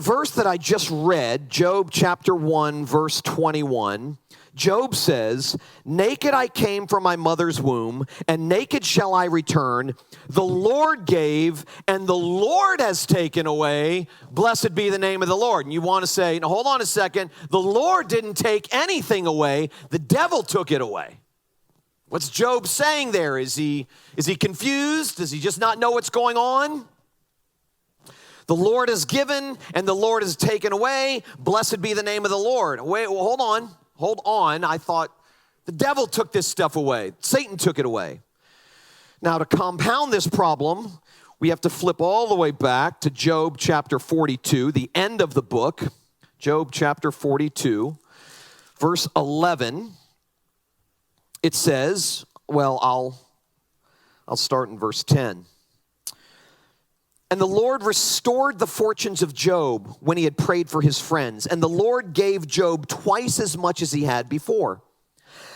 the verse that I just read, Job chapter 1, verse 21, Job says, naked I came from my mother's womb, and naked shall I return. The Lord gave, and the Lord has taken away. Blessed be the name of the Lord. And you want to say, now hold on a second. The Lord didn't take anything away. The devil took it away. What's Job saying there? Is he confused? Does he just not know what's going on? The Lord has given, and the Lord has taken away. Blessed be the name of the Lord. Wait, well, hold on. Hold on. I thought the devil took this stuff away. Satan took it away. Now, to compound this problem, we have to flip all the way back to Job chapter 42, the end of the book. Job chapter 42, verse 11. It says, well, I'll start in verse 10. And the Lord restored the fortunes of Job when he had prayed for his friends. And the Lord gave Job twice as much as he had before.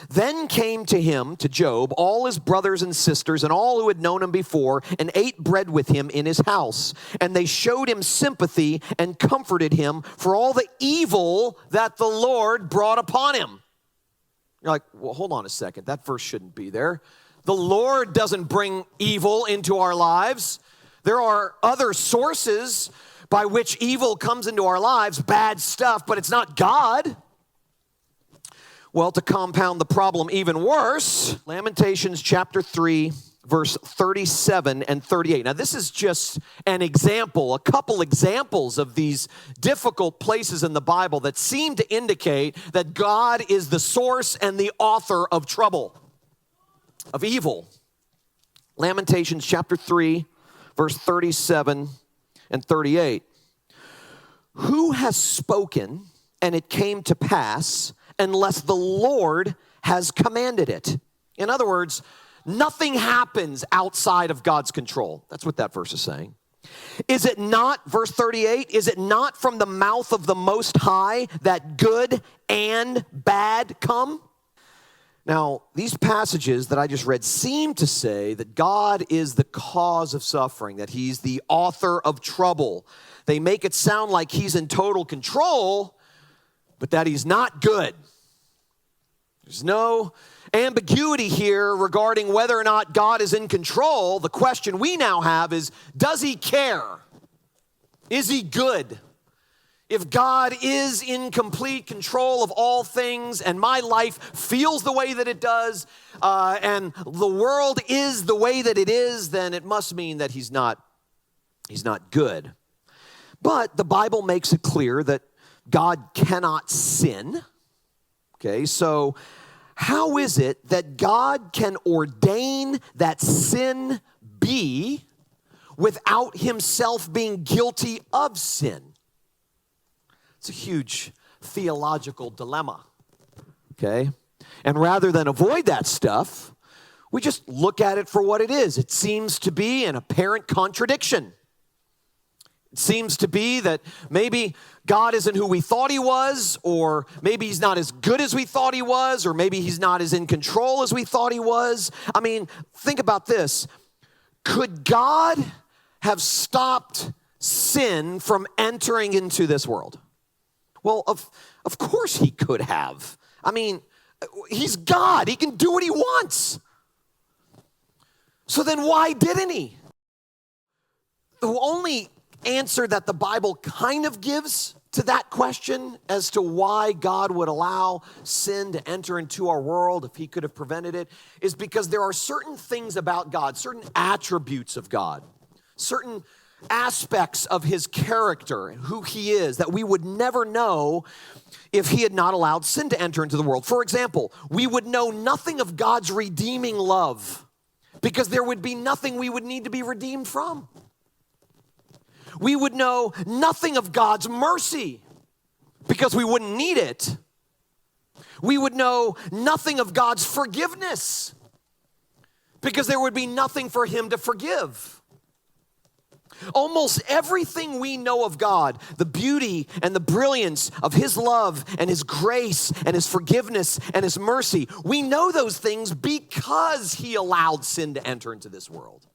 Then came to him, to Job, all his brothers and sisters and all who had known him before and ate bread with him in his house. And they showed him sympathy and comforted him for all the evil that the Lord brought upon him. You're like, well, hold on a second. That verse shouldn't be there. The Lord doesn't bring evil into our lives. There are other sources by which evil comes into our lives, bad stuff, but it's not God. Well, to compound the problem even worse, Lamentations chapter 3, verse 37 and 38. Now, this is just an example, a couple examples of these difficult places in the Bible that seem to indicate that God is the source and the author of trouble, of evil. Lamentations chapter 3, verse 37 and 38. Who has spoken, and it came to pass, unless the Lord has commanded it? In other words, nothing happens outside of God's control. That's what that verse is saying. Is it not, verse 38, is it not from the mouth of the Most High that good and bad come? Now, these passages that I just read seem to say that God is the cause of suffering, that he's the author of trouble. They make it sound like he's in total control, but that he's not good. There's no ambiguity here regarding whether or not God is in control. The question we now have is, does he care? Is he good? If God is in complete control of all things and my life feels the way that it does and the world is the way that it is, then it must mean that he's not good. But the Bible makes it clear that God cannot sin. Okay, so how is it that God can ordain that sin be without himself being guilty of sin? It's a huge theological dilemma, okay? And rather than avoid that stuff, we just look at it for what it is. It seems to be an apparent contradiction. It seems to be that maybe God isn't who we thought he was, or maybe he's not as good as we thought he was, or maybe he's not as in control as we thought he was. I mean, think about this. Could God have stopped sin from entering into this world? Well, of course he could have. I mean, he's God. He can do what he wants. So then why didn't he? The only answer that the Bible kind of gives to that question as to why God would allow sin to enter into our world if he could have prevented it is because there are certain things about God, certain attributes of God, certain aspects of his character and who he is that we would never know if he had not allowed sin to enter into the world. For example, we would know nothing of God's redeeming love because there would be nothing we would need to be redeemed from. We would know nothing of God's mercy because we wouldn't need it. We would know nothing of God's forgiveness because there would be nothing for him to forgive. Almost everything we know of God, the beauty and the brilliance of his love and his grace and his forgiveness and his mercy, we know those things because he allowed sin to enter into this world.